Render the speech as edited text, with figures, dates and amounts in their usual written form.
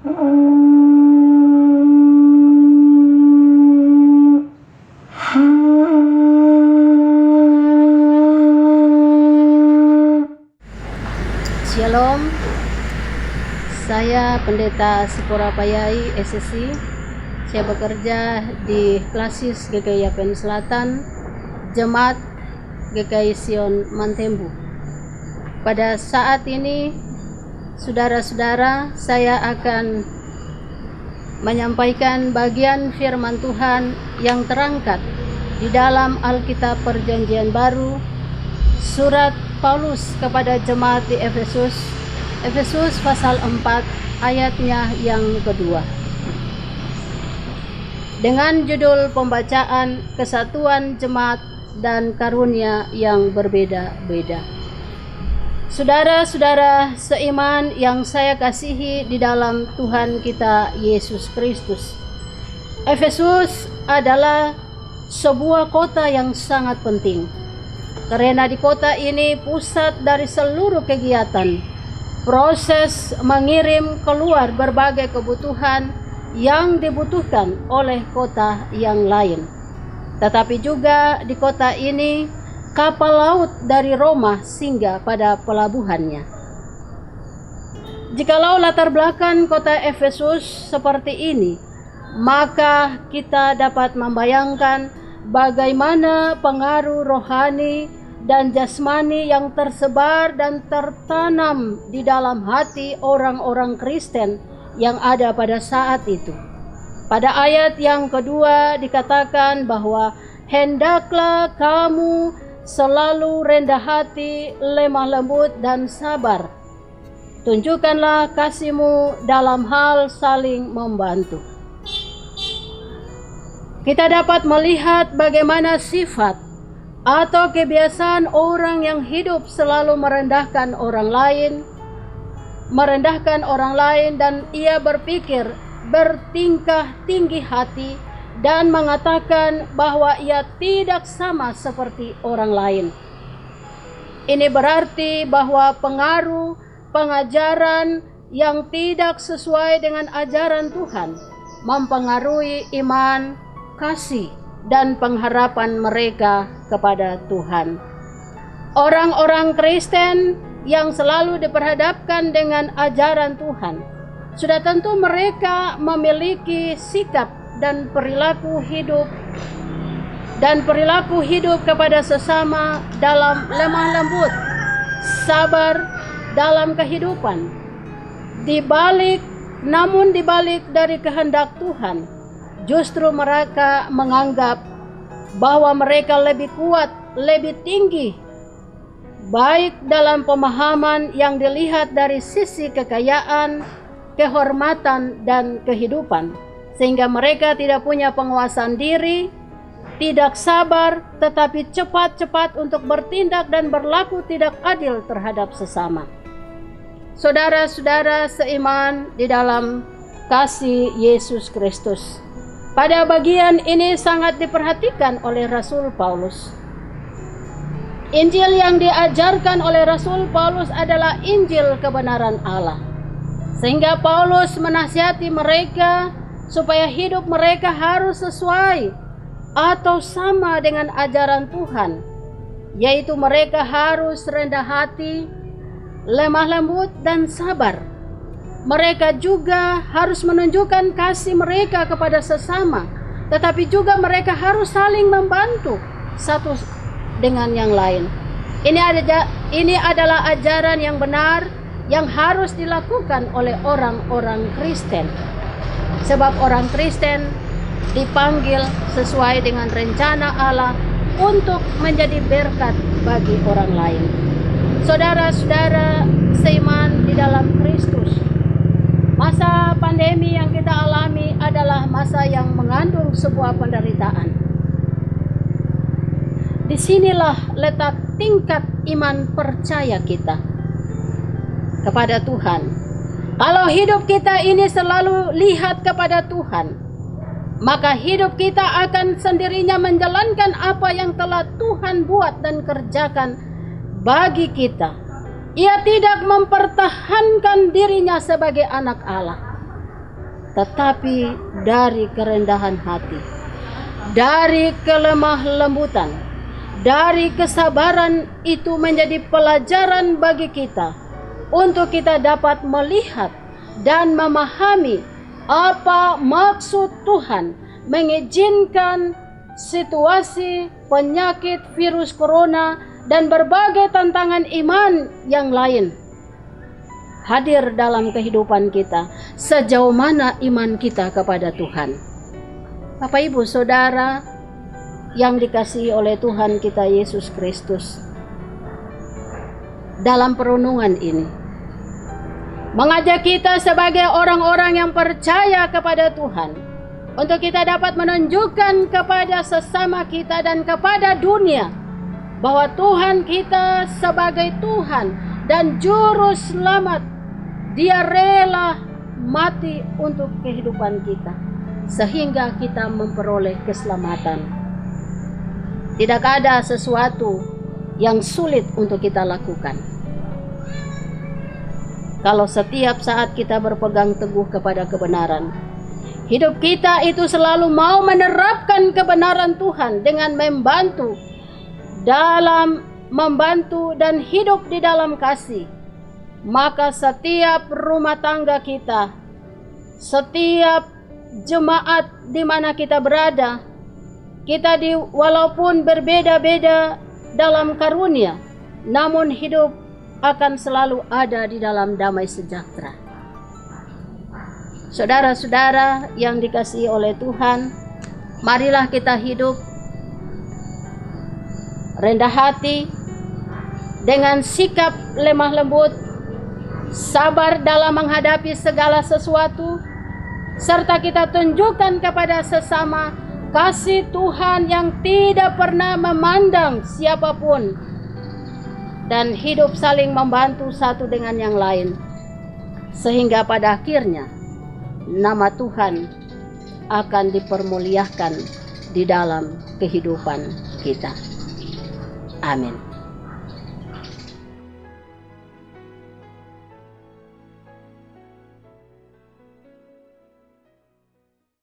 Shalom, saya Pendeta Sipora Payai SSI. Saya bekerja di Klasis GKI Yapen Selatan, Jemaat GKI Sion Mantembu. Pada saat ini, saudara-saudara, saya akan menyampaikan bagian firman Tuhan yang terangkat di dalam Alkitab Perjanjian Baru, surat Paulus kepada jemaat di Efesus pasal 4 ayatnya yang kedua, dengan judul pembacaan kesatuan jemaat dan karunia yang berbeda-beda. Saudara-saudara seiman yang saya kasihi di dalam Tuhan kita Yesus Kristus, Efesus adalah sebuah kota yang sangat penting, karena di kota ini pusat dari seluruh kegiatan, proses mengirim keluar berbagai kebutuhan yang dibutuhkan oleh kota yang lain. Tetapi juga di kota ini, kapal laut dari Roma singgah pada pelabuhannya. Jikalau latar belakang kota Efesus seperti ini, maka kita dapat membayangkan bagaimana pengaruh rohani dan jasmani yang tersebar dan tertanam di dalam hati orang-orang Kristen yang ada pada saat itu. Pada ayat yang kedua dikatakan bahwa hendaklah kamu selalu rendah hati, lemah lembut dan sabar. Tunjukkanlah kasihmu dalam hal saling membantu. Kita dapat melihat bagaimana sifat atau kebiasaan orang yang hidup selalu merendahkan orang lain dan ia berpikir, bertingkah tinggi hati dan mengatakan bahwa ia tidak sama seperti orang lain. Ini berarti bahwa pengaruh pengajaran yang tidak sesuai dengan ajaran Tuhan mempengaruhi iman, kasih, dan pengharapan mereka kepada Tuhan. Orang-orang Kristen yang selalu diperhadapkan dengan ajaran Tuhan, sudah tentu mereka memiliki sikap dan perilaku hidup kepada sesama dalam lemah lembut, sabar dalam kehidupan. Namun dibalik dari kehendak Tuhan, justru mereka menganggap bahwa mereka lebih kuat, lebih tinggi, baik dalam pemahaman yang dilihat dari sisi kekayaan, kehormatan, dan kehidupan, sehingga mereka tidak punya penguasaan diri, tidak sabar, tetapi cepat-cepat untuk bertindak dan berlaku tidak adil terhadap sesama. Saudara-saudara seiman di dalam kasih Yesus Kristus, pada bagian ini sangat diperhatikan oleh Rasul Paulus. Injil yang diajarkan oleh Rasul Paulus adalah Injil kebenaran Allah. Sehingga Paulus menasihati mereka supaya hidup mereka harus sesuai atau sama dengan ajaran Tuhan, yaitu mereka harus rendah hati, lemah lembut, dan sabar. Mereka juga harus menunjukkan kasih mereka kepada sesama, tetapi juga mereka harus saling membantu satu dengan yang lain. Ini adalah ajaran yang benar yang harus dilakukan oleh orang-orang Kristen. Sebab orang Kristen dipanggil sesuai dengan rencana Allah untuk menjadi berkat bagi orang lain. Saudara-saudara seiman di dalam Kristus, masa pandemi yang kita alami adalah masa yang mengandung sebuah penderitaan. Disinilah letak tingkat iman percaya kita kepada Tuhan. Kalau hidup kita ini selalu lihat kepada Tuhan, maka hidup kita akan sendirinya menjalankan apa yang telah Tuhan buat dan kerjakan bagi kita. Ia tidak mempertahankan dirinya sebagai anak Allah, tetapi dari kerendahan hati, dari kelemah lembutan, dari kesabaran. Itu menjadi pelajaran bagi kita untuk kita dapat melihat dan memahami apa maksud Tuhan mengizinkan situasi penyakit virus corona dan berbagai tantangan iman yang lain hadir dalam kehidupan kita. Sejauh mana iman kita kepada Tuhan? Bapak Ibu Saudara yang dikasihi oleh Tuhan kita Yesus Kristus, dalam perenungan ini mengajak kita sebagai orang-orang yang percaya kepada Tuhan untuk kita dapat menunjukkan kepada sesama kita dan kepada dunia bahwa Tuhan kita sebagai Tuhan dan Juru Selamat. Dia rela mati untuk kehidupan kita sehingga kita memperoleh keselamatan. Tidak ada sesuatu yang sulit untuk kita lakukan kalau setiap saat kita berpegang teguh kepada kebenaran. Hidup kita itu selalu mau menerapkan kebenaran Tuhan dengan membantu dan hidup di dalam kasih. Maka setiap rumah tangga kita, setiap jemaat di mana kita berada, walaupun berbeda-beda dalam karunia, namun hidup akan selalu ada di dalam damai sejahtera. Saudara-saudara yang dikasihi oleh Tuhan, marilah kita hidup rendah hati, dengan sikap lemah lembut, sabar dalam menghadapi segala sesuatu, serta kita tunjukkan kepada sesama kasih Tuhan yang tidak pernah memandang siapapun, dan hidup saling membantu satu dengan yang lain, sehingga pada akhirnya nama Tuhan akan dipermuliakan di dalam kehidupan kita. Amin.